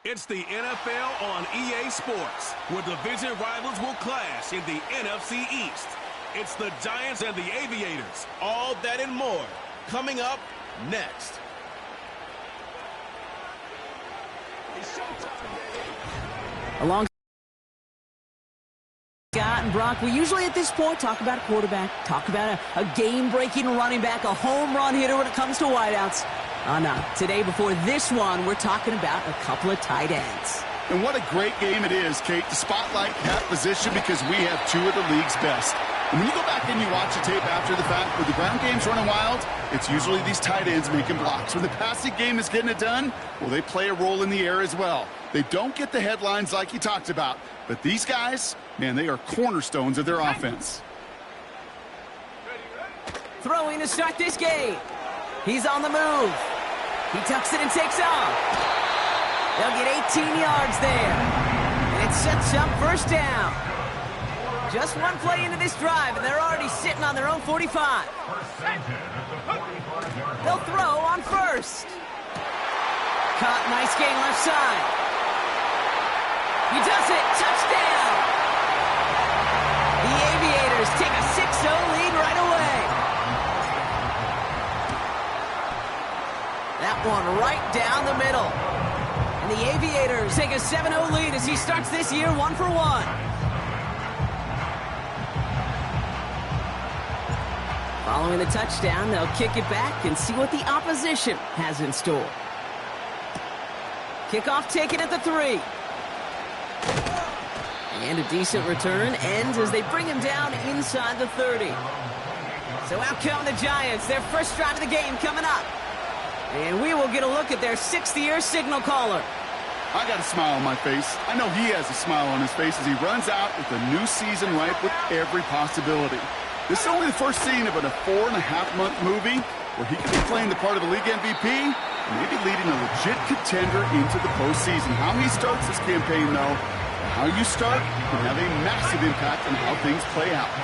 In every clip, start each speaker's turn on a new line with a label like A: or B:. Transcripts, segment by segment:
A: It's the NFL on EA Sports, where division rivals will clash in the NFC East. It's the Giants and the Aviators. All that and more coming up next.
B: Along Scott and Brock, we usually at this point talk about a quarterback, talk about a game-breaking running back, a home run hitter when it comes to wideouts. No. Today, before this one, we're talking about a couple of tight ends.
C: And what a great game it is, Kate, to spotlight that position because we have two of the league's best. And when you go back and you watch the tape after the fact, when the ground game's running wild, it's usually these tight ends making blocks. When the passing game is getting it done, well, they play a role in the air as well. They don't get the headlines like you talked about. But these guys, man, they are cornerstones of their offense.
B: Throwing to start this game. He's on the move. He tucks it and takes off. They'll get 18 yards there. And it sets up first down. Just one play into this drive, and they're already sitting on their own 45. They'll throw on first. Caught, nice gain left side. He does it, touchdown! The Aviators take a 6-0 lead right away. That one right down the middle. And the Aviators take a 7-0 lead as he starts this year 1-for-1. Following the touchdown, they'll kick it back and see what the opposition has in store. Kickoff taken at the 3. And a decent return ends as they bring him down inside the 30. So out come the Giants, their first drive of the game coming up. And we will get a look at their 6th-year signal caller.
C: I got a smile on my face. I know he has a smile on his face as he runs out with the new season ripe with every possibility. This is only the first scene of a 4.5-month movie where he could be playing the part of the league MVP and maybe leading a legit contender into the postseason. How he starts this campaign, though, how you start can have a massive impact on how things play out.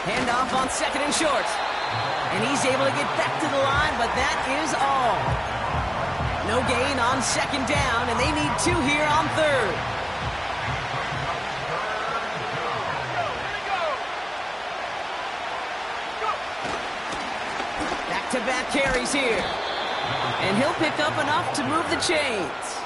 B: Handoff on 2nd and short. And he's able to get back to the line, but that is all. No gain on 2nd down, and they need 2 here on 3rd. Back-to-back carries here. And he'll pick up enough to move the chains.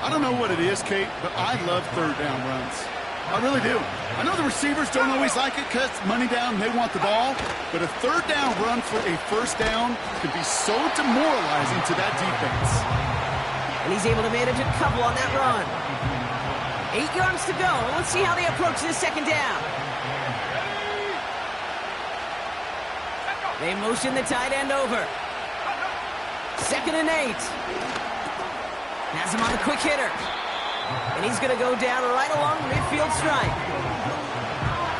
C: I don't know what it is, Kate, but I love 3rd down runs. I really do. I know the receivers don't always like it because money down, they want the ball. But a 3rd down run for a 1st down can be so demoralizing to that defense.
B: And he's able to manage a couple on that run. 8 yards to go. Let's see how they approach this 2nd down. They motion the tight end over. 2nd and 8. Has him on the quick hitter. And he's going to go down right along the midfield stripe.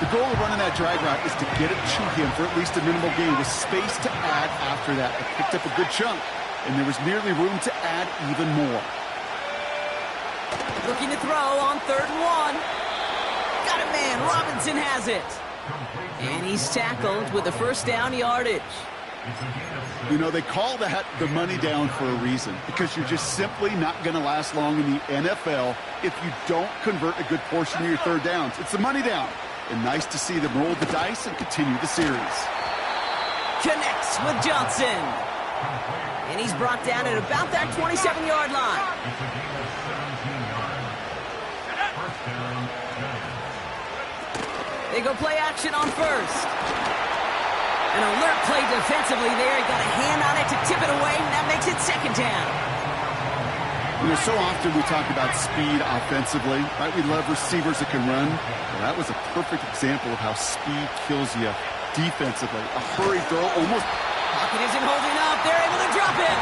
C: The goal of running that drag route is to get it to him for at least a minimal gain with space to add after that. They picked up a good chunk, and there was nearly room to add even more.
B: Looking to throw on 3rd and 1. Got it, man. Robinson has it. And he's tackled with the 1st down yardage.
C: You know, they call that the money down for a reason because you're just simply not going to last long in the NFL if you don't convert a good portion of your 3rd downs. It's the money down. And nice to see them roll the dice and continue the series.
B: Connects with Johnson. And he's brought down at about that 27-yard line. They go play action on 1st. An alert play defensively there. He got a hand on it to tip it away, and that makes it 2nd down.
C: You know, so often we talk about speed offensively, right? We love receivers that can run. Well, that was a perfect example of how speed kills you defensively. A hurry throw, almost.
B: Pocket isn't holding up. They're able to drop it.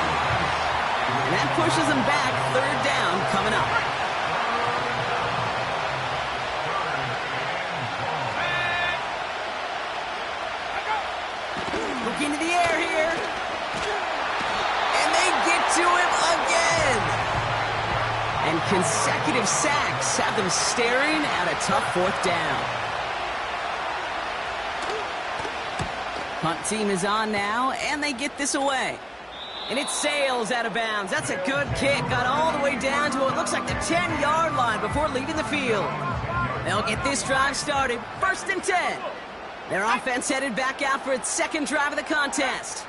B: And that pushes them back. 3rd down coming up. Into the air here. And they get to him again. And consecutive sacks have them staring at a tough 4th down. Punt team is on now, and they get this away. And it sails out of bounds. That's a good kick. Got all the way down to what looks like the 10-yard line before leaving the field. They'll get this drive started. 1st and 10. Their offense headed back out for its second drive of the contest.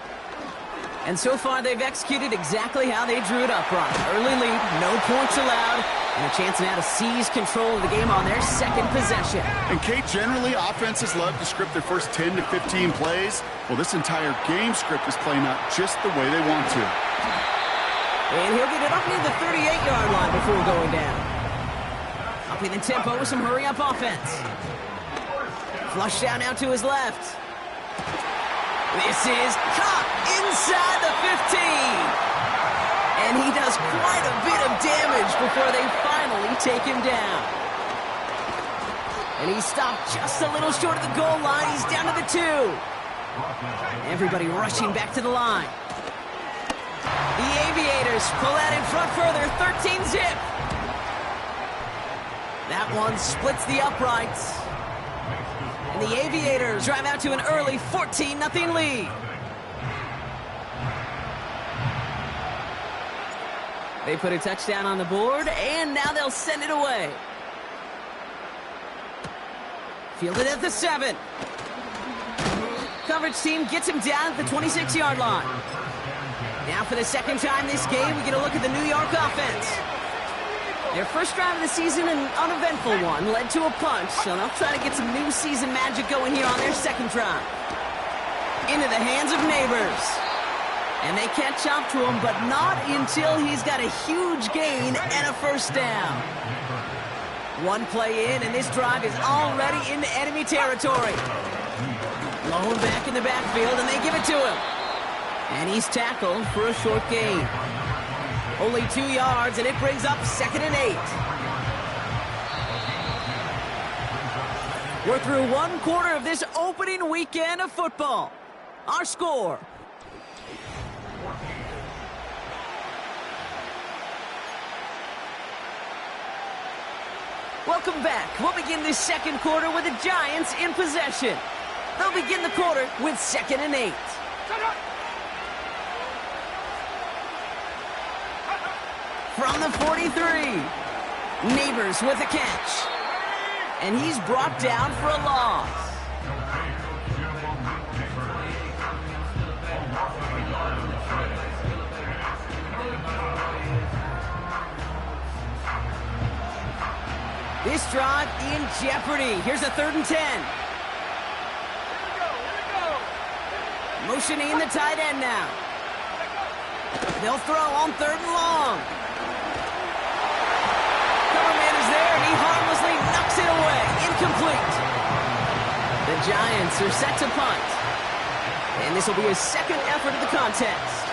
B: And so far, they've executed exactly how they drew it up, Brock. Early lead, no points allowed, and a chance now to seize control of the game on their second possession.
C: And, Kate, generally, offenses love to script their first 10 to 15 plays. Well, this entire game script is playing out just the way they want to.
B: And he'll get it up near the 38-yard line before going down. Upping the tempo with some hurry-up offense. Flush down now to his left. This is caught inside the 15. And he does quite a bit of damage before they finally take him down. And he stopped just a little short of the goal line. He's down to the 2. Everybody rushing back to the line. The Aviators pull out in front further, 13-zip. That one splits the uprights. And the Aviators drive out to an early 14-0 lead. They put a touchdown on the board, and now they'll send it away. Fielded at the 7. Coverage team gets him down at the 26-yard line. Now for the second time this game, we get a look at the New York offense. Their first drive of the season, an uneventful one, led to a punch, so they'll try to get some new season magic going here on their second drive. Into the hands of Neighbors. And they catch up to him, but not until he's got a huge gain and a first down. One play in, and this drive is already into enemy territory. Blown back in the backfield, and they give it to him. And he's tackled for a short gain. Only 2 yards, and it brings up 2nd and 8. We're through 1 quarter of this opening weekend of football. Our score: welcome back. We'll begin this second quarter with the Giants in possession. They'll begin the quarter with 2nd and 8. From the 43, Neighbors with a catch. And he's brought down for a loss. This drive in jeopardy. Here's a 3rd and 10. Motioning the tight end now. They'll throw on 3rd and long. Coverman is there, and he harmlessly knocks it away. Incomplete. The Giants are set to punt. And this will be his second effort of the contest.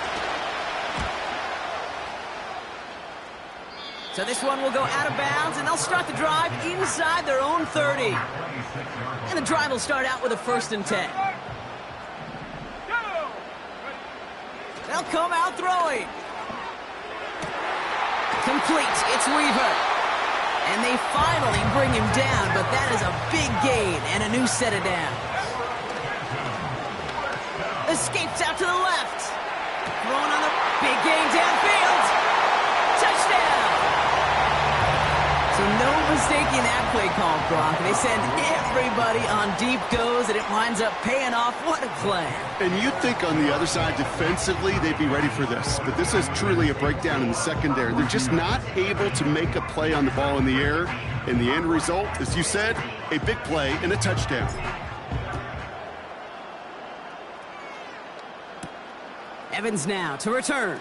B: So this one will go out of bounds, and they'll start the drive inside their own 30. And the drive will start out with a 1st and 10. They'll come out throwing. Complete. It's Weaver. And they finally bring him down, but that is a big gain and a new set of downs. Escapes out to the left. Throwing on the big gain downfield. Touchdown. So no mistaking that play call, Brock. They send everybody on deep goes, and it winds up paying off. What a play.
C: And you'd think on the other side, defensively, they'd be ready for this. But this is truly a breakdown in the secondary. They're just not able to make a play on the ball in the air. And the end result, as you said, a big play and a touchdown.
B: Evans now to return.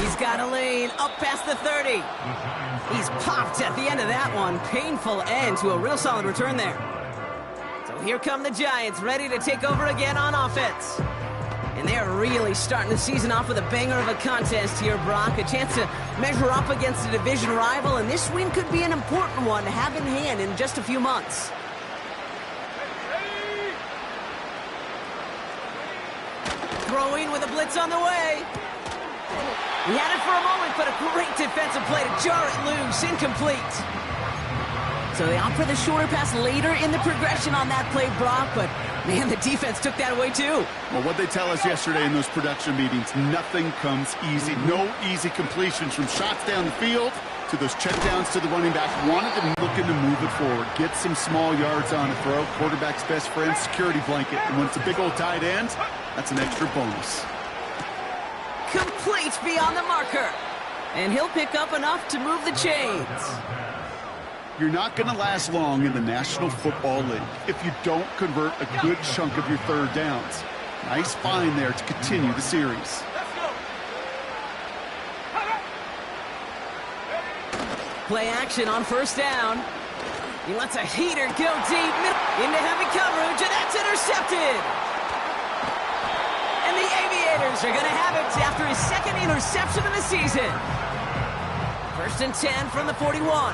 B: He's got a lane up past the 30. He's popped at the end of that one. Painful end to a real solid return there. So here come the Giants, ready to take over again on offense. And they're really starting the season off with a banger of a contest here, Brock. A chance to measure up against a division rival, and this win could be an important one to have in hand in just a few months. Throwing with a blitz on the way. He had it for a moment, but a great defensive play to jar it loose. Incomplete. So they opt for the shorter pass later in the progression on that play, Brock, but man, the defense took that away too.
C: Well, what they tell us yesterday in those production meetings, nothing comes easy. No easy completions from shots down the field to those checkdowns to the running back. Wanted them looking to move it forward, get some small yards on a throw. Quarterback's best friend, security blanket. And when it's a big old tight end, that's an extra bonus.
B: Complete beyond the marker. And he'll pick up enough to move the chains.
C: You're not going to last long in the National Football League if you don't convert a good chunk of your third downs. Nice find there to continue the series.
B: Play action on first down. He lets a heater go deep into heavy coverage, and that's intercepted. And the Aviators are going to have it after his second interception of the season. First and 10 from the 41.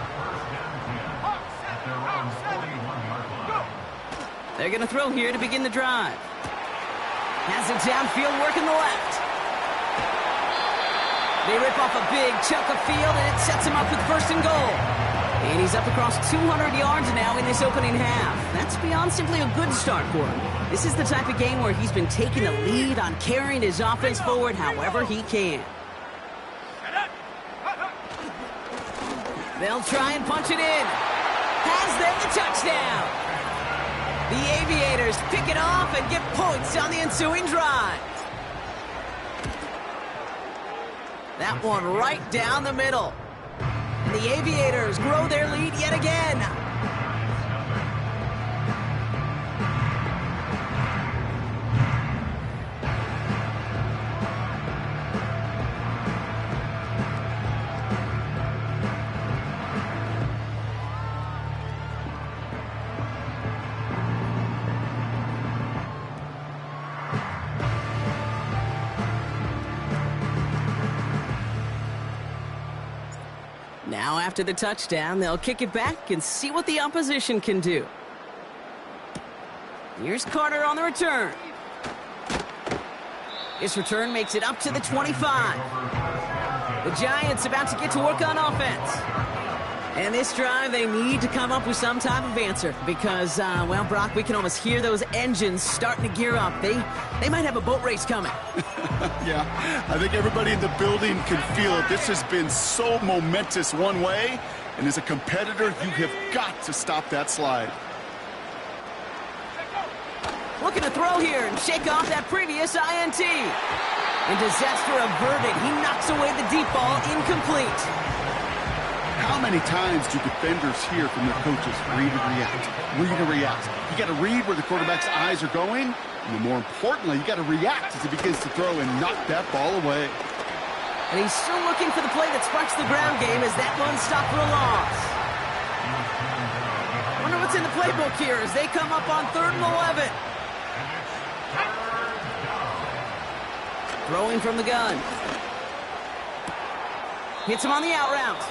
B: They're going to throw here to begin the drive. Has it downfield, working the left. They rip off a big chunk of field, and it sets him up with first and goal. And he's up across 200 yards now in this opening half. That's beyond simply a good start for him. This is the type of game where he's been taking the lead on carrying his offense forward however he can. They'll try and punch it in. Has them the touchdown. The Aviators pick it off and get points on the ensuing drive. That one right down the middle. And the Aviators grow their lead yet again. Now after the touchdown, they'll kick it back and see what the opposition can do. Here's Carter on the return. This return makes it up to the 25. The Giants about to get to work on offense. And this drive, they need to come up with some type of answer because, well, Brock, we can almost hear those engines starting to gear up. They might have a boat race coming.
C: Yeah, I think everybody in the building can feel it. This has been so momentous one way, and as a competitor, you have got to stop that slide.
B: Looking to throw here and shake off that previous INT. And disaster averted. He knocks away the deep ball, incomplete.
C: How many times do defenders hear from their coaches, read and react, read and react? You got to read where the quarterback's eyes are going, and more importantly, you got to react as he begins to throw and knock that ball away.
B: And he's still looking for the play that sparks the ground game as that one stopped for a loss. Wonder what's in the playbook here as they come up on 3rd and 11. Throwing from the gun. Hits him on the out route.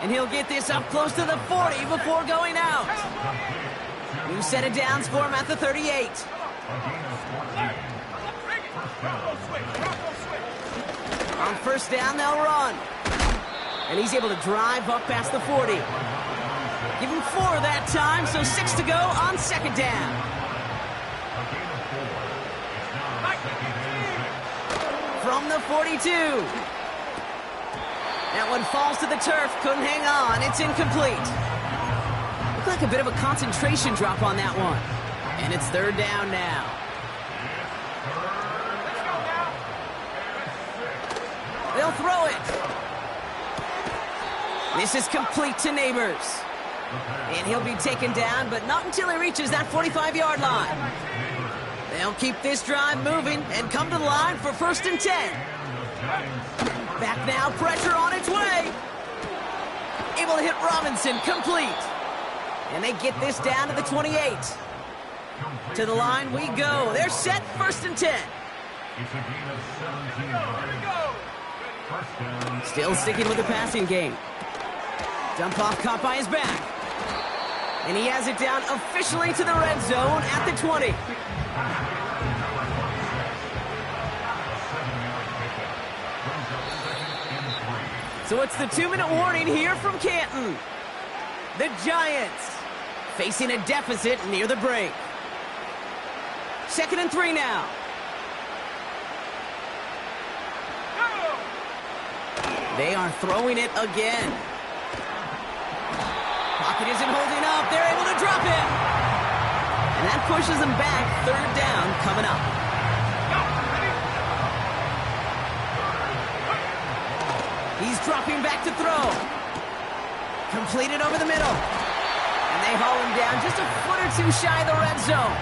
B: And he'll get this up close to the 40 before going out. New set of downs for him at the 38. On first down, they'll run. And he's able to drive up past the 40. Give him 4 that time, so 6 to go on second down. From the 42. That one falls to the turf, couldn't hang on, it's incomplete. Looked like a bit of a concentration drop on that one. And it's 3rd down now. They'll throw it. This is complete to Neighbors. And he'll be taken down, but not until he reaches that 45-yard line. They'll keep this drive moving and come to the line for 1st and 10. Back now, pressure on its way. Able to hit Robinson, complete. And they get this down to the 28. To the line we go. They're set, 1st and 10. Still sticking with the passing game. Dump off caught by his back. And he has it down officially to the red zone at the 20. So it's the 2-minute warning here from Canton. The Giants facing a deficit near the break. 2nd and 3 now. They are throwing it again. Pocket isn't holding up. They're able to drop him. And that pushes them back. 3rd down coming up. He's dropping back to throw. Completed over the middle. And they haul him down just a foot or two shy of the red zone.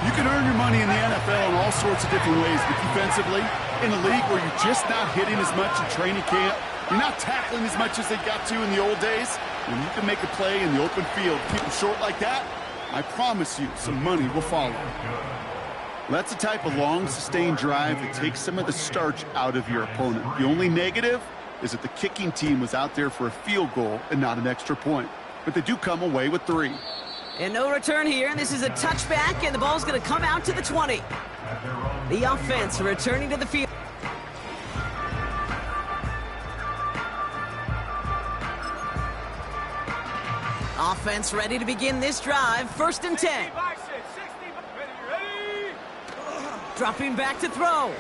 C: You can earn your money in the NFL in all sorts of different ways, but defensively, in a league where you're just not hitting as much in training camp, you're not tackling as much as they got to in the old days, when you can make a play in the open field, keep them short like that, I promise you some money will follow. That's the type of long, sustained drive that takes some of the starch out of your opponent. The only negative is that the kicking team was out there for a field goal and not an extra point. But they do come away with 3.
B: And no return here, and this is a touchback, and the ball's going to come out to the 20. The offense returning to the field. Offense ready to begin this drive. 1st and 10. Dropping back to throw.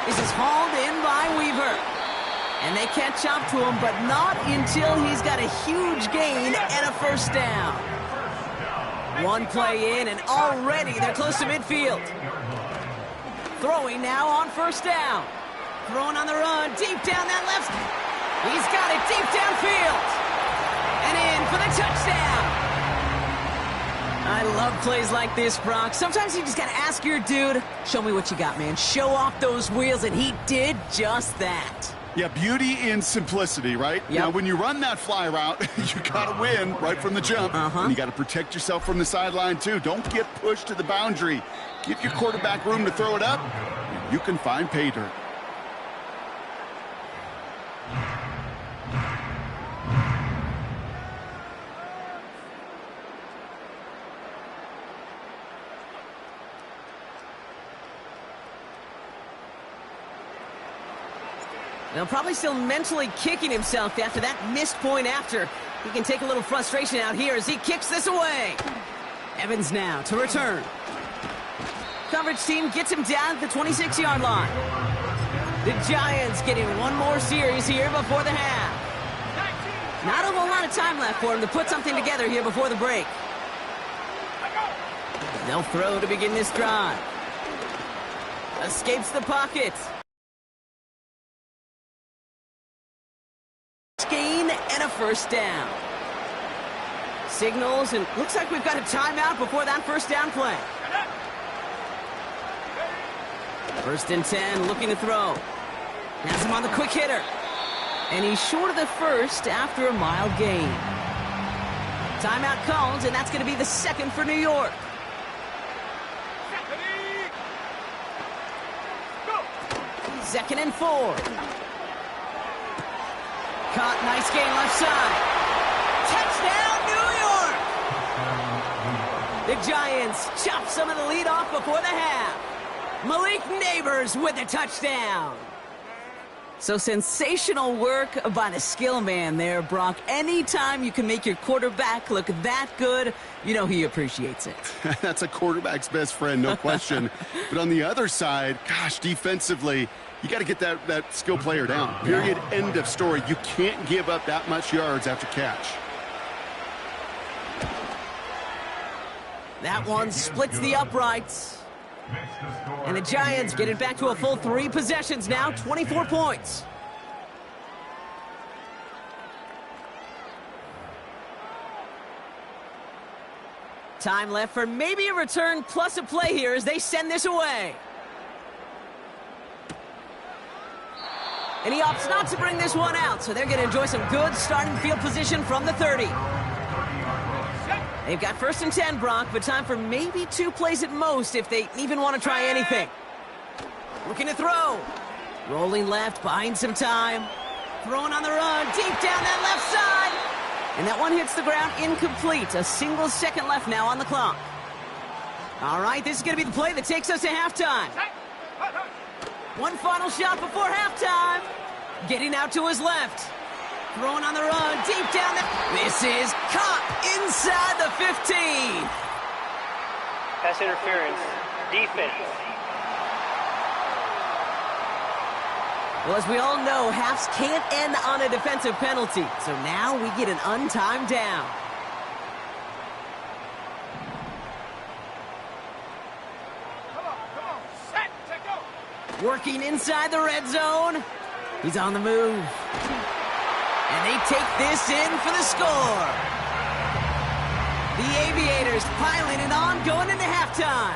B: This is hauled in by Weaver. And they catch up to him, but not until he's got a huge gain and a 1st down. 1 play in, and already they're close to midfield. Throwing now on 1st down. Throwing on the run, deep down that left. He's got it deep downfield. And in for the touchdown. I love plays like this, Brock. Sometimes you just got to ask your dude, show me what you got, man. Show off those wheels, and he did just that.
C: Yeah, beauty in simplicity, right?
B: Yep.
C: Now, when you run that fly route, you got to win right from the jump. And you got to protect yourself from the sideline, too. Don't get pushed to the boundary. Give your quarterback room to throw it up, and you can find pay dirt.
B: Now, probably still mentally kicking himself after that missed point after. He can take a little frustration out here as he kicks this away. Evans now to return. Coverage team gets him down at the 26-yard line. The Giants getting one more series here before the half. Not a whole lot of time left for him to put something together here before the break. They'll throw to begin this drive. Escapes the pocket. Gain and a 1st down. Signals, and looks like we've got a timeout before that 1st down play. 1st and 10, looking to throw. Has him on the quick hitter. And he's short of the 1st after a mild gain. Timeout called, and that's going to be the 2nd for New York. Second and 4. Caught, nice gain left side. Touchdown, New York! The Giants chop some of the lead off before the half. Malik Neighbors with a touchdown. So sensational work by the skill man there, Brock. Anytime you can make your quarterback look that good, you know he appreciates it.
C: That's a quarterback's best friend, no question. But on the other side, gosh, defensively, you got to get that skill player down. Period. End of story. You can't give up that much yards after catch.
B: That one splits the uprights. And the Giants get it back to a full 3 possessions now, 24 points. Time left for maybe a return plus a play here as they send this away. And he opts not to bring this one out, so they're going to enjoy some good starting field position from the 30. They've got 1st and 10, Brock, but time for maybe 2 plays at most if they even want to try anything. Looking to throw. Rolling left, buying some time. Throwing on the run, deep down that left side. And that one hits the ground incomplete. A single second left now on the clock. All right, this is going to be the play that takes us to halftime. One final shot before halftime. Getting out to his left. Throwing on the run, deep down the... This is caught inside the 15.
D: Pass interference. Defense.
B: Well, as we all know, halves can't end on a defensive penalty. So now we get an untimed down.
E: Come on, set, go.
B: Working inside the red zone. He's on the move. And they take this in for the score. The Aviators piling it on, going into halftime.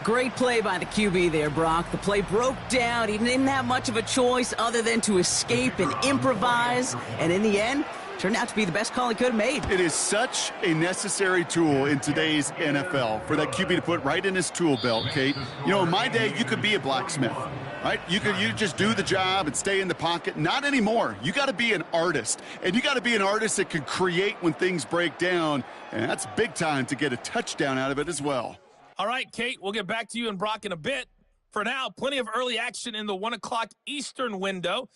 B: Great play by the QB there, Brock. The play broke down. He didn't have much of a choice other than to escape and improvise. And in the end, turned out to be the best call he could have made.
C: It is such a necessary tool in today's NFL for that QB to put right in his tool belt, Kate. You know, in my day, you could be a blacksmith, right? You just do the job and stay in the pocket. Not anymore. You got to be an artist. And you got to be an artist that can create when things break down. And that's big time to get a touchdown out of it as well.
E: All right, Kate, we'll get back to you and Brock in a bit. For now, plenty of early action in the 1 o'clock Eastern window.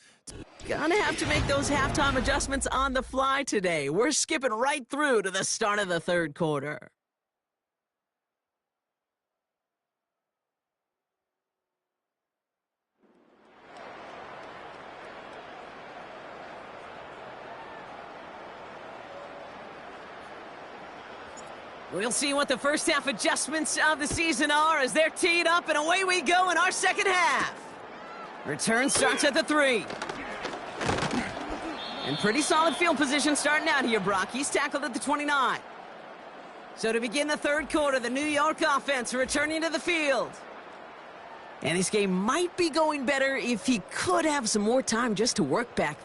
B: Gonna have to make those halftime adjustments on the fly today. We're skipping right through to the start of the third quarter. We'll see what the first half adjustments of the season are as they're teed up, and away we go in our second half. Return starts at the 3. And pretty solid field position starting out here, Brock. He's tackled at the 29. So to begin the third quarter, the New York offense returning to the field. And this game might be going better if he could have some more time just to work back.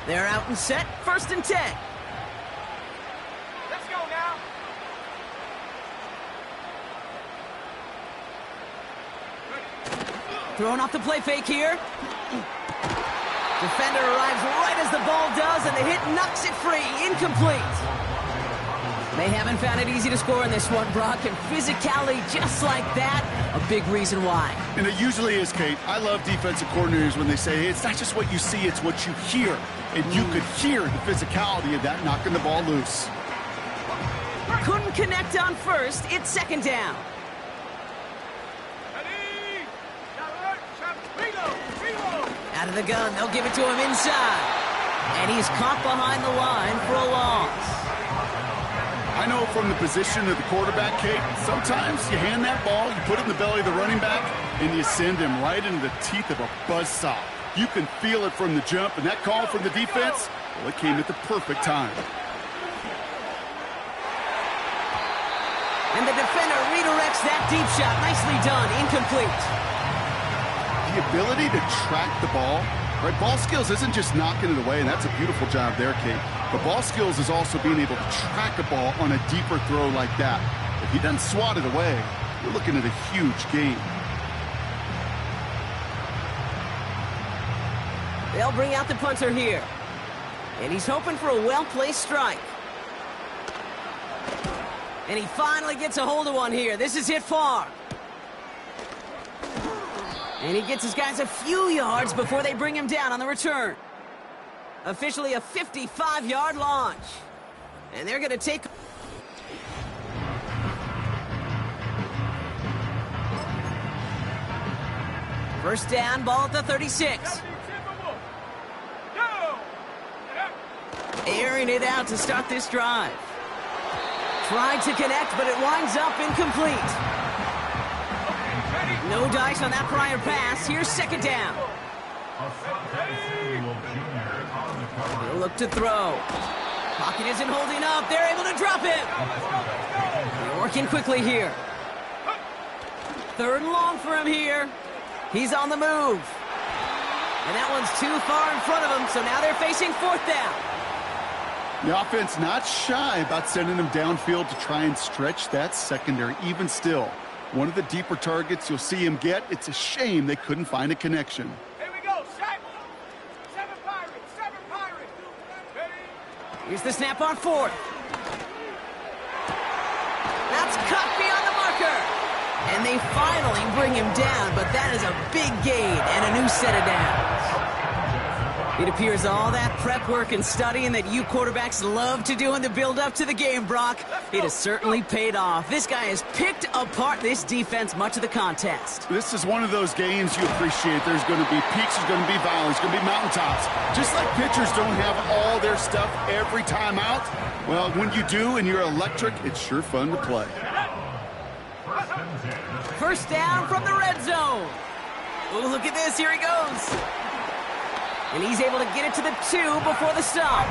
B: They're out and set, 1st and 10.
E: Let's go now.
B: Throwing off the play fake here. Defender arrives right as the ball does, and the hit knocks it free. Incomplete. They haven't found it easy to score in this one, Brock, and physicality just like that, a big reason why.
C: And it usually is, Kate. I love defensive coordinators when they say, hey, it's not just what you see, it's what you hear. And you could hear the physicality of that knocking the ball loose.
B: Couldn't connect on first. It's second down. Out of the gun, they'll give it to him inside. And he's caught behind the line for a loss.
C: I know from the position of the quarterback, Kate, sometimes you hand that ball, you put it in the belly of the running back, and you send him right into the teeth of a buzzsaw. You can feel it from the jump, and that call from the defense, well, it came at the perfect time.
B: And the defender redirects that deep shot. Nicely done. Incomplete.
C: The ability to track the ball, right? Ball skills isn't just knocking it away, and that's a beautiful job there, Kate. But ball skills is also being able to track a ball on a deeper throw like that. If he doesn't swat it away, we're looking at a huge gain.
B: They'll bring out the punter here. And he's hoping for a well-placed strike. And he finally gets a hold of one here. This is hit far. And he gets his guys a few yards before they bring him down on the return. Officially a 55-yard launch. And they're going to take... First down, ball at the 36. Airing it out to start this drive. Tried to connect, but it winds up incomplete. No dice on that prior pass. Here's second down. He'll look to throw. Pocket isn't holding up. They're able to drop it. They're working quickly here. 3rd and long for him here. He's on the move. And that one's too far in front of him, so now they're facing 4th down.
C: The offense not shy about sending them downfield to try and stretch that secondary. Even still, one of the deeper targets you'll see him get. It's a shame they couldn't find a connection.
E: Here we go, set. 7 Pirates, 7 Pirates. Ready?
B: Here's the snap on 4th. That's cut beyond the And they finally bring him down, but that is a big gain and a new set of downs. It appears all that prep work and studying that you quarterbacks love to do in the build-up to the game, Brock, it has certainly paid off. This guy has picked apart this defense much of the contest.
C: This is one of those games you appreciate. There's going to be peaks, there's going to be valleys, there's going to be mountaintops. Just like pitchers don't have all their stuff every time out, well, when you do and you're electric, it's sure fun to play.
B: First down from the red zone. Oh, look at this. Here he goes. And he's able to get it to the 2 before the stop.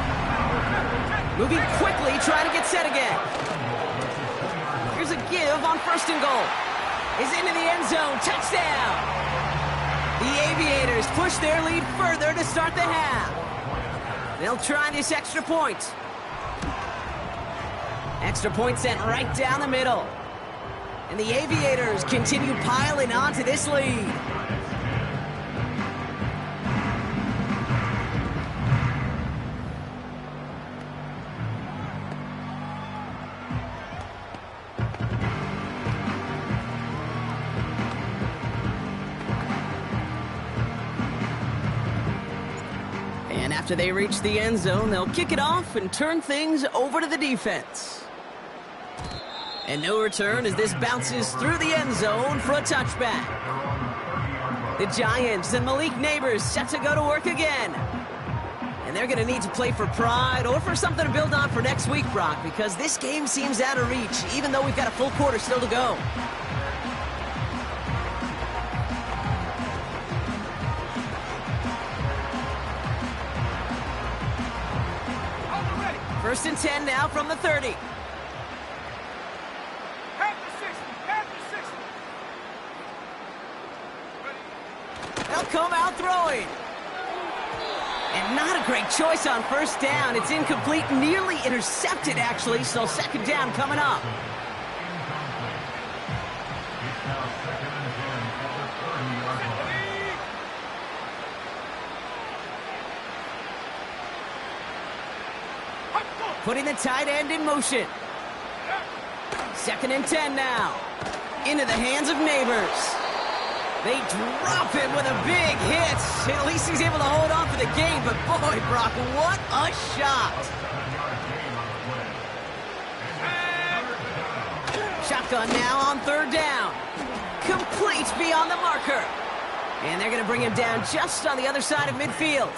B: Moving quickly, trying to get set again. Here's a give on 1st and goal. Is into the end zone. Touchdown. The Aviators push their lead further to start the half. They'll try this extra point. Extra point sent right down the middle. And the Aviators continue piling on to this lead. And after they reach the end zone, they'll kick it off and turn things over to the defense. And no return as this bounces through the end zone for a touchback. The Giants and Malik Neighbors set to go to work again. And they're going to need to play for pride or for something to build on for next week, Brock, because this game seems out of reach, even though we've got a full quarter still to go. First and 10 now from the 30. They'll come out throwing. And not a great choice on 1st down. It's incomplete, nearly intercepted, actually, so 2nd down coming up. Putting the tight end in motion. 2nd and 10 now. Into the hands of Neighbors. They drop him with a big hit. At least he's able to hold on for the game, but boy, Brock, what a shot. Shotgun now on 3rd down. Complete beyond the marker. And they're going to bring him down just on the other side of midfield.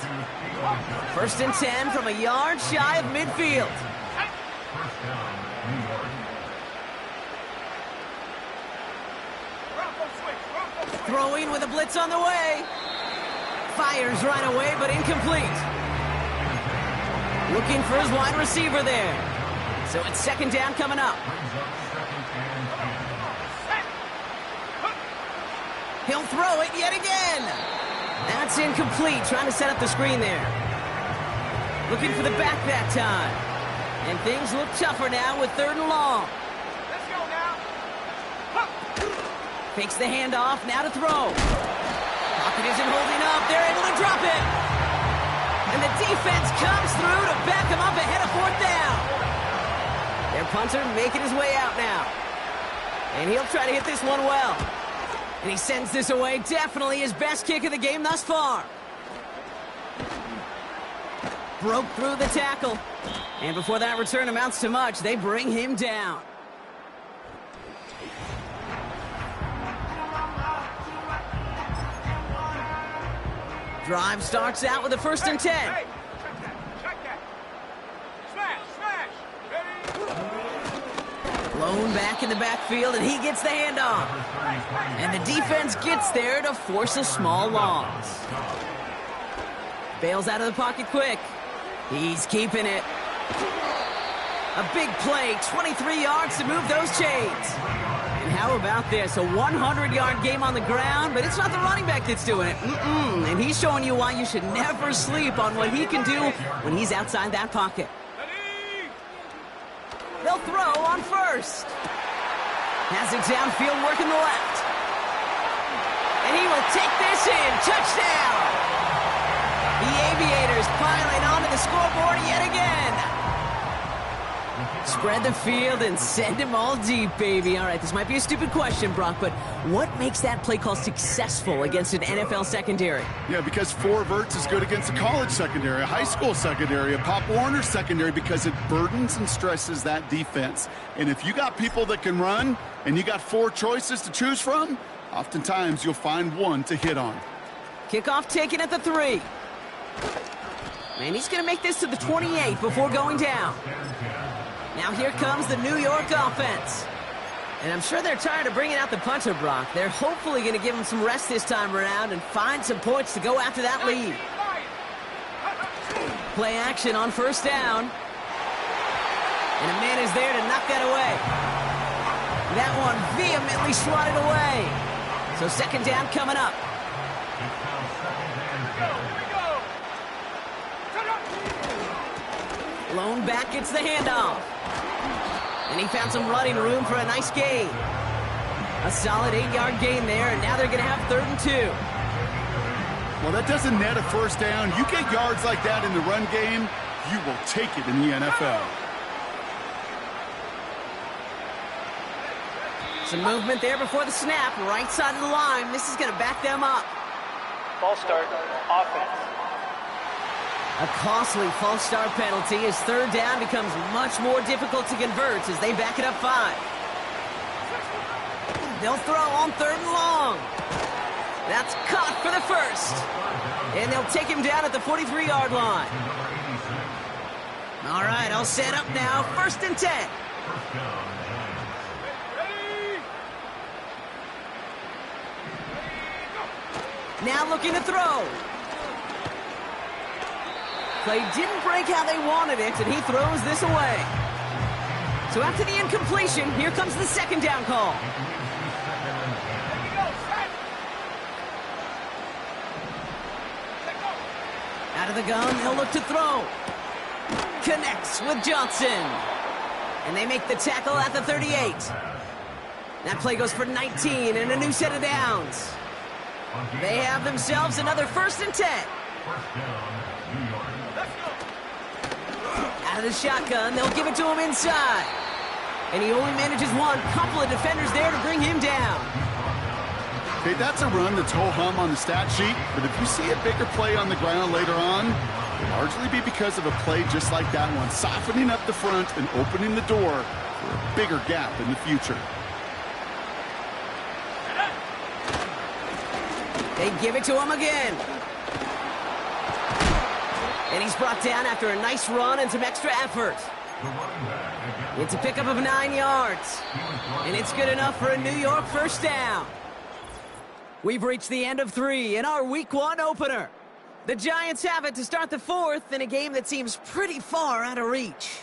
B: 1st and 10 from a yard shy of midfield. Throwing with a blitz on the way. Fires right away, but incomplete. Looking for his wide receiver there. So it's 2nd down coming up. He'll throw it yet again. That's incomplete. Trying to set up the screen there. Looking for the back that time. And things look tougher now with 3rd and long.
F: Let's go now.
B: Fakes the handoff, now to throw. Pocket isn't holding up. They're able to drop it. And the defense comes through to back him up ahead of 4th down. Their punter making his way out now. And he'll try to hit this one well. And he sends this away. Definitely his best kick of the game thus far. Broke through the tackle. And before that return amounts to much, they bring him down. Drive starts out with a 1st and 10.
F: Hey, check that. Smash. Ready?
B: Blown back in the backfield, and he gets the handoff. And the defense gets there to force a small loss. Bails out of the pocket quick. He's keeping it. A big play, 23 yards to move those chains. And how about this? A 100-yard game on the ground, but it's not the running back that's doing it. And he's showing you why you should never sleep on what he can do when he's outside that pocket. They'll throw on 1st. Has it downfield working the left. And he will take this in. Touchdown! The Aviators piling onto the scoreboard yet again. Spread the field and send him all deep, baby. All right, this might be a stupid question, Brock, but what makes that play call successful against an NFL secondary?
C: Yeah, because four verts is good against a college secondary, a high school secondary, a Pop Warner secondary, because it burdens and stresses that defense. And if you got people that can run and you got four choices to choose from, oftentimes you'll find one to hit on.
B: Kickoff taken at the 3. And he's going to make this to the 28 before going down. Now here comes the New York offense. And I'm sure they're tired of bringing out the punter, Brock. They're hopefully going to give him some rest this time around and find some points to go after that lead. Play action on first down. And a man is there to knock that away. That one vehemently swatted away. So second down coming up. Lone back gets the handoff. And he found some running room for a nice gain. A solid 8-yard gain there, and now they're going to have 3rd and 2.
C: Well, that doesn't net a first down. You get yards like that in the run game, you will take it in the NFL.
B: Some movement there before the snap. Right side of the line. This is going to back them up.
D: False start, offense.
B: A costly false start penalty as 3rd down becomes much more difficult to convert as they back it up 5. They'll throw on 3rd and long. That's caught for the first. And they'll take him down at the 43-yard line. All right, all set up now. 1st and 10. Now looking to throw. Play didn't break how they wanted it, and he throws this away. So after the incompletion, here comes the 2nd down call. Out of the gun, he'll look to throw. Connects with Johnson. And they make the tackle at the 38. That play goes for 19 and a new set of downs. They have themselves another 1st and 10. Out of the shotgun, they'll give it to him inside. And he only manages one. Couple of defenders there to bring him down.
C: Okay, that's a run that's ho-hum on the stat sheet, but if you see a bigger play on the ground later on, it'll largely be because of a play just like that one, softening up the front and opening the door for a bigger gap in the future.
B: They give it to him again. And he's brought down after a nice run and some extra effort. It's a pickup of 9 yards. And it's good enough for a New York 1st down. We've reached the end of 3 in our Week 1 opener. The Giants have it to start the 4th in a game that seems pretty far out of reach.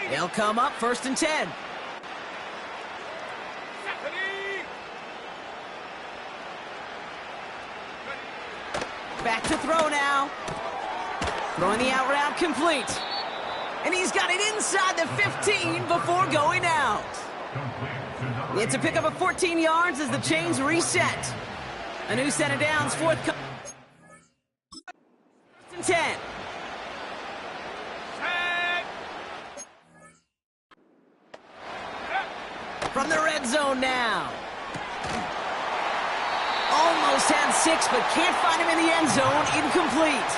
B: They'll come up 1st and 10. Back to throw now. Throwing the out route complete. And he's got it inside the 15 before going out. It's a pickup of 14 yards as the chains reset. A new set of downs, 4th and 10. From the red zone now. Almost had 6, but can't find him in the end zone. Incomplete.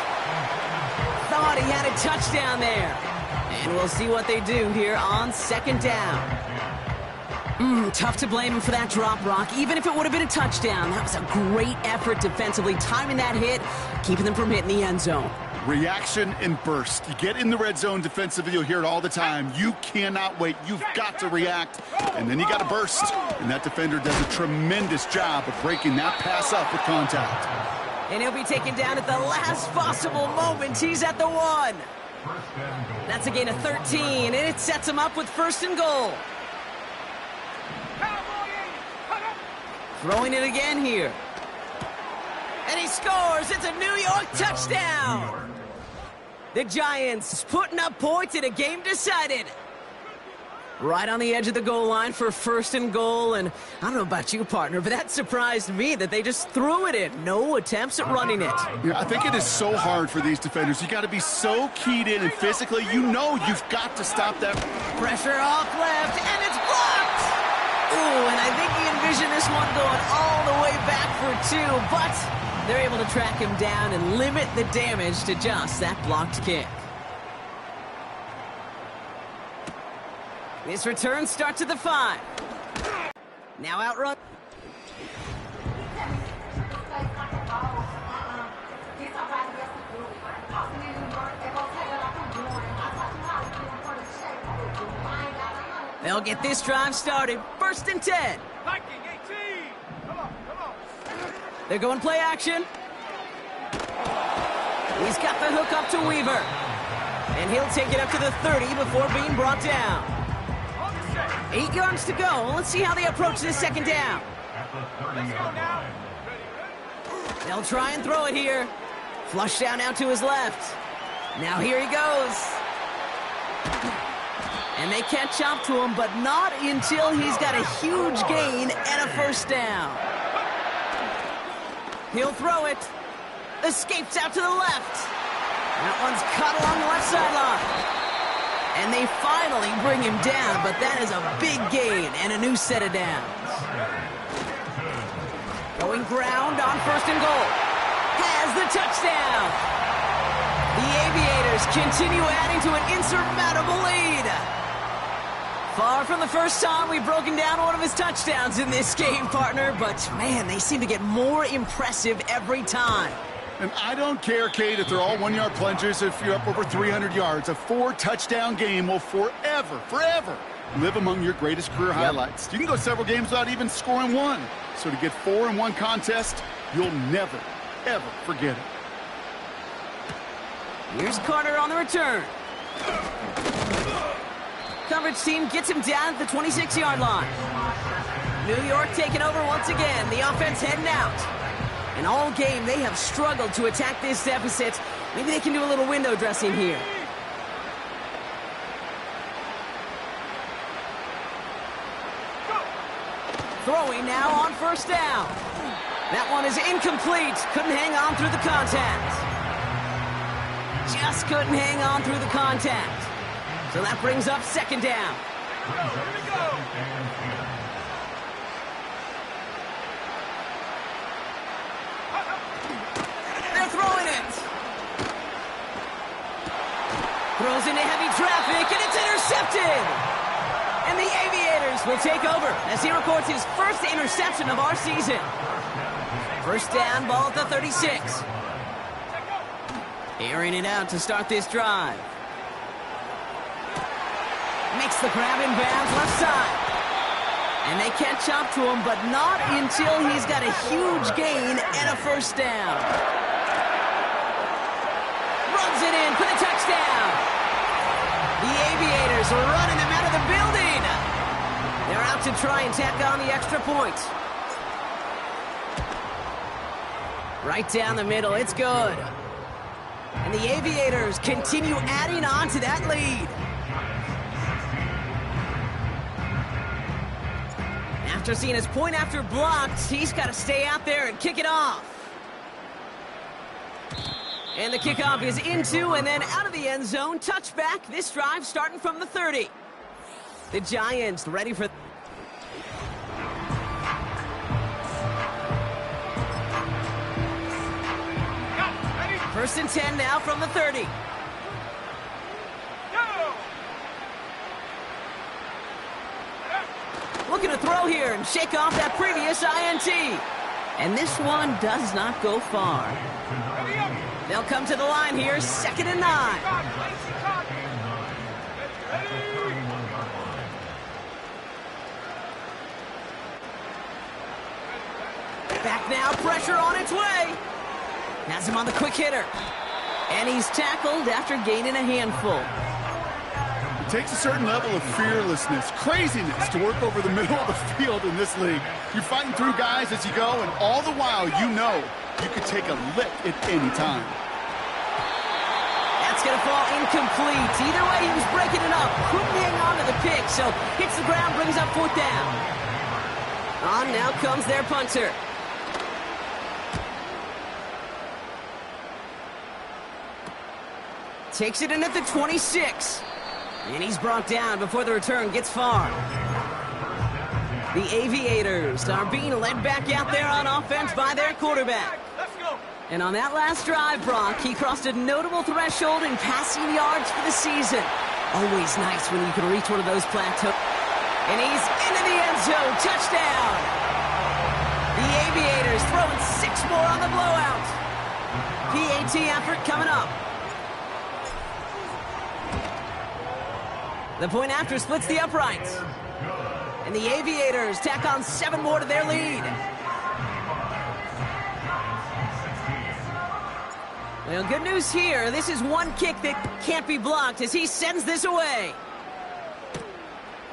B: Thought he had a touchdown there. And we'll see what they do here on 2nd down. Tough to blame him for that drop, Brock. Even if it would have been a touchdown, that was a great effort defensively, timing that hit, keeping them from hitting the end zone.
C: Reaction and burst. You get in the red zone defensively, you'll hear it all the time. You cannot wait. You've got to react. And then you got to burst. And that defender does a tremendous job of breaking that pass up with contact.
B: And he'll be taken down at the last possible moment. He's at the 1. That's a gain of 13, and it sets him up with 1st and goal. Throwing it again here. And he scores. It's a New York touchdown. The Giants putting up points in a game decided. Right on the edge of the goal line for first and goal, and I don't know about you, partner, but that surprised me that they just threw it in. No attempts at running it.
C: Yeah, I think it is so hard for these defenders. You got to be so keyed in, and physically, you know you've got to stop that.
B: Pressure off left, and it's blocked! Ooh, and I think he envisioned this one going all the way back for two, but they're able to track him down and limit the damage to just that blocked kick. This return starts at the 5. Now outrun. They'll get this drive started. First and 10.
F: Viking 18. Come on.
B: They're going play action. He's got the hook up to Weaver. And he'll take it up to the 30 before being brought down. 8 yards to go. Let's see how they approach this second down.
F: Let's go now.
B: They'll try and throw it here. Flush down out to his left. Now here he goes. And they catch up to him, but not until he's got a huge gain and a first down. He'll throw it. Escapes out to the left. That one's caught along the left sideline. And they finally bring him down, but that is a big gain and a new set of downs. Going ground on first and goal. Has the touchdown. The Aviators continue adding to an insurmountable lead. Far from the first time we've broken down one of his touchdowns in this game, partner, but man, they seem to get more impressive every time.
C: And I don't care, Kate, if they're all 1-yard plungers, if you're up over 300 yards. A 4-touchdown game will forever live among your greatest career highlights. You can go several games without even scoring one. So to get 4 in one contest, you'll never, ever forget it.
B: Here's Carter on the return. Coverage team gets him down at the 26-yard line. New York taking over once again. The offense heading out. And all game, they have struggled to attack this deficit. Maybe they can do a little window dressing here. Throwing now on first down. That one is incomplete. Couldn't hang on through the contact. Just couldn't hang on through the contact. So that brings up second down.
F: Here we go.
B: They're throwing it. Throws into heavy traffic, and it's intercepted. And the Aviators will take over as he records his first interception of our season. First down, ball at the 36. Airing it out to start this drive. Makes the grab in bounds left side. And they catch up to him, but not until he's got a huge gain and a first down. Runs it in for the touchdown. The Aviators are running them out of the building. They're out to try and tack on the extra point. Right down the middle, it's good. And the Aviators continue adding on to that lead. After seeing his point after blocked, he's got to stay out there and kick it off. And the kickoff is into and then out of the end zone. Touchback. This drive starting from the 30. The Giants ready for... First and 10 now from the 30. Looking to throw here and shake off that previous INT. And this one does not go far. They'll come to the line here, 2nd and 9. Back now, pressure on its way. Has him on the quick hitter. And he's tackled after gaining a handful.
C: It takes a certain level of fearlessness, craziness to work over the middle of the field in this league. You're fighting through guys as you go, and all the while you know you could take a lick at any time.
B: That's going to fall incomplete. Either way, he was breaking it up. Couldn't hang on to the pick, so hits the ground, brings up 4th down. On now comes their punter. Takes it in at the 26. And he's brought down before the return gets far. The Aviators are being led back out there on offense by their quarterback.
F: Let's go.
B: And on that last drive, Brock, he crossed a notable threshold in passing yards for the season. Always nice when you can reach one of those plateaus. And he's into the end zone. Touchdown! The Aviators throwing 6 more on the blowout. PAT effort coming up. The point after splits the uprights. And the Aviators tack on 7 more to their lead. Well, good news here. This is one kick that can't be blocked as he sends this away.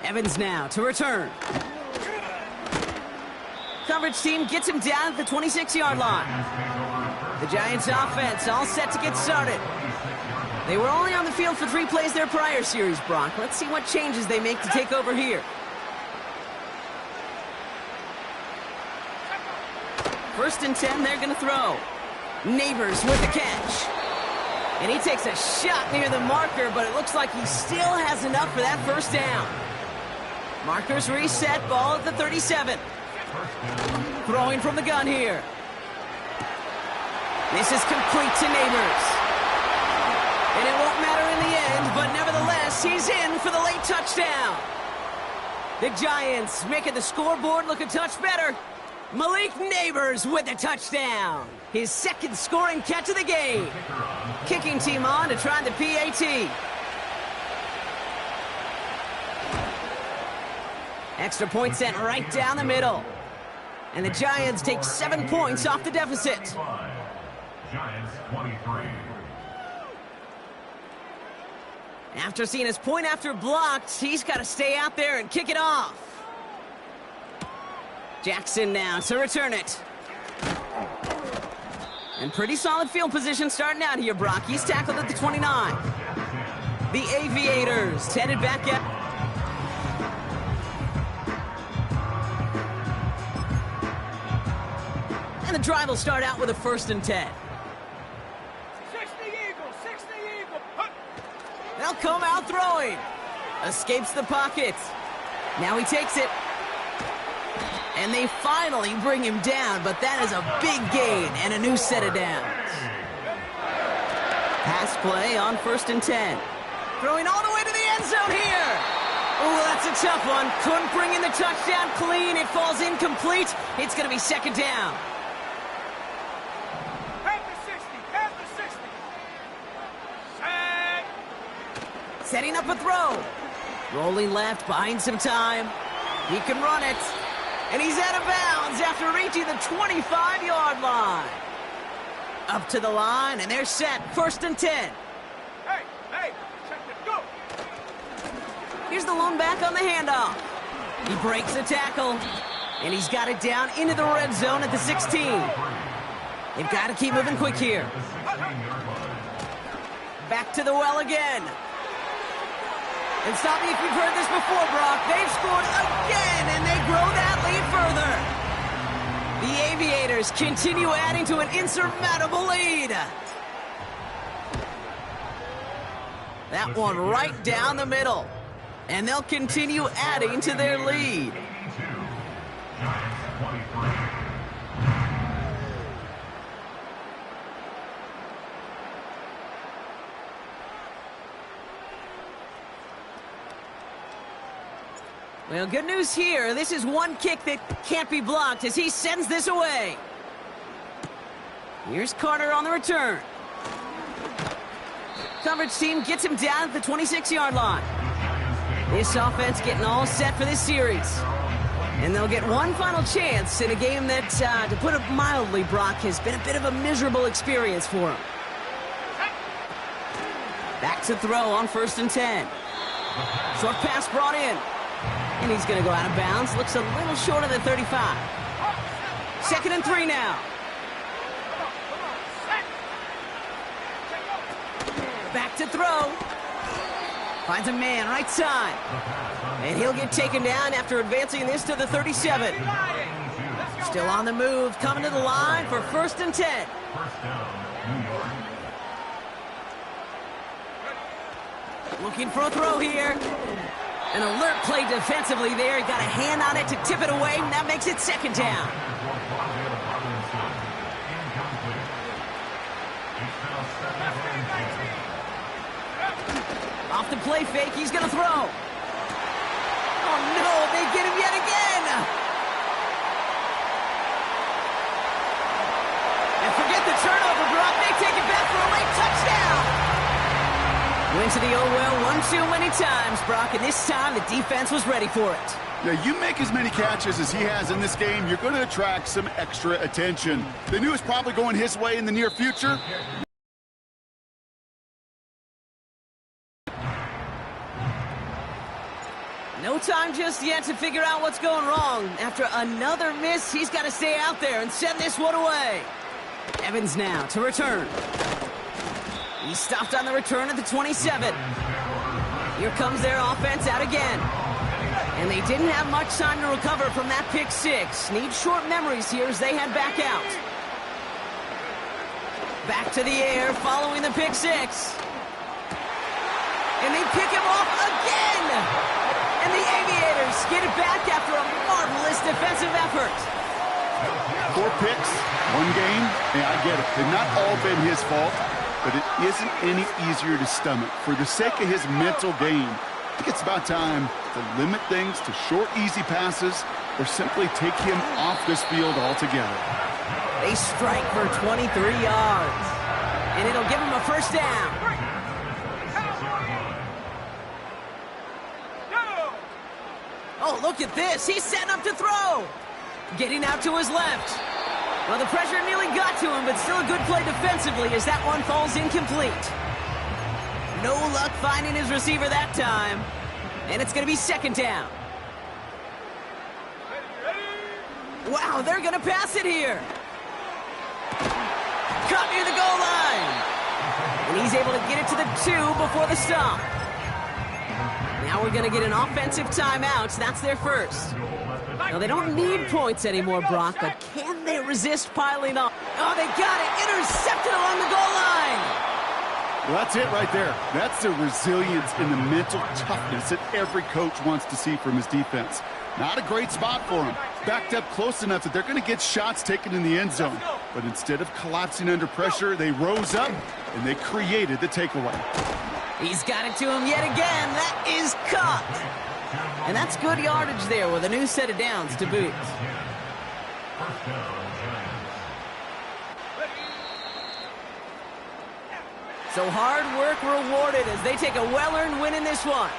B: Evans now to return. Coverage team gets him down at the 26-yard line. The Giants offense all set to get started. They were only on the field for 3 plays their prior series, Brock. Let's see what changes they make to take over here. First and 10, they're going to throw. Neighbors with the catch. And he takes a shot near the marker, but it looks like he still has enough for that first down. Markers reset, ball at the 37. Throwing from the gun here. This is complete to Neighbors. And it won't matter in the end, but nevertheless, he's in for the late touchdown. The Giants making the scoreboard look a touch better. Malik Neighbors with the touchdown. His second scoring catch of the game. Kicking team on to try the PAT. Extra point sent right down the middle. And the Giants take 7 points off the deficit.
G: Giants 23.
B: After seeing his point after blocked, he's got to stay out there and kick it off. Jackson now to return it. And pretty solid field position starting out here, Brock. He's tackled at the 29. The Aviators headed back out. And the drive will start out with a 1st and 10.
F: 60 Eagle, 60 Eagle. Hup.
B: They'll come out throwing. Escapes the pocket. Now he takes it. And they finally bring him down, but that is a big gain and a new set of downs. Pass play on 1st and 10. Throwing all the way to the end zone here. Oh, that's a tough one. Couldn't bring in the touchdown clean. It falls incomplete. It's going to be 2nd down.
F: Half the 60, half the 60. Set.
B: Setting up a throw. Rolling left, buying some time. He can run it. And he's out of bounds after reaching the 25-yard line. Up to the line, and they're set. 1st and 10.
F: Hey, check the go.
B: Here's the lone back on the handoff. He breaks the tackle, and he's got it down into the red zone at the 16. They've got to keep moving quick here. Back to the well again. And stop me if you've heard this before, Brock. They've scored again, and they grow that lead further. The Aviators continue adding to an insurmountable lead. That one right down the middle. And they'll continue adding to their lead.
G: Giants 23.
B: Well, good news here. This is one kick that can't be blocked as he sends this away. Here's Carter on the return. Coverage team gets him down at the 26-yard line. This offense getting all set for this series. And they'll get one final chance in a game that, to put it mildly, Brock, has been a bit of a miserable experience for him. Back to throw on 1st and 10. Short pass brought in. And he's going to go out of bounds. Looks a little short of the 35. 2nd and 3 now. Back to throw. Finds a man, right side. And he'll get taken down after advancing this to the 37. Still on the move, coming to the line for 1st and 10.
G: First down, New York.
B: Looking for a throw here. An alert play defensively there. Got a hand on it to tip it away, and that makes it 2nd down. Off the play fake, he's going to throw. Oh, no, they get him yet again. And forget the turnover, Brock. They take it back for a late touchdown. Went to the oh-well one too many times, Brock, and this time the defense was ready for it.
C: Yeah, you make as many catches as he has in this game, you're going to attract some extra attention. They knew it was probably going his way in the near future.
B: No time just yet to figure out what's going wrong. After another miss, he's got to stay out there and send this one away. Evans now to return. He stopped on the return at the 27. Here comes their offense out again. And they didn't have much time to recover from that pick 6. Need short memories here as they head back out. Back to the air following the pick 6. And they pick him off again. And the Aviators get it back after a marvelous defensive effort.
C: 4 picks, 1 game. Yeah, I get it. They've not all been his fault, but it isn't any easier to stomach. For the sake of his mental game, I think it's about time to limit things to short, easy passes or simply take him off this field altogether.
B: They strike for 23 yards. And it'll give him a 1st down. Oh, look at this. He's setting up to throw. Getting out to his left. Well, the pressure nearly got to him, but still a good play defensively as that one falls incomplete. No luck finding his receiver that time. And it's going to be 2nd down. Wow, they're going to pass it here. Caught near the goal line. And he's able to get it to the 2 before the stop. Now we're going to get an offensive timeout. That's their first. Now, they don't need points anymore, Brock, but can they resist piling up? Oh, they got it. Intercepted along the goal line.
C: Well, that's it right there. That's the resilience and the mental toughness that every coach wants to see from his defense. Not a great spot for him. Backed up close enough that they're going to get shots taken in the end zone. But instead of collapsing under pressure, they rose up and they created the takeaway.
B: He's got it to him yet again. That is caught. And that's good yardage there with a new set of downs to boot. So hard work rewarded as they take a well-earned win in this one.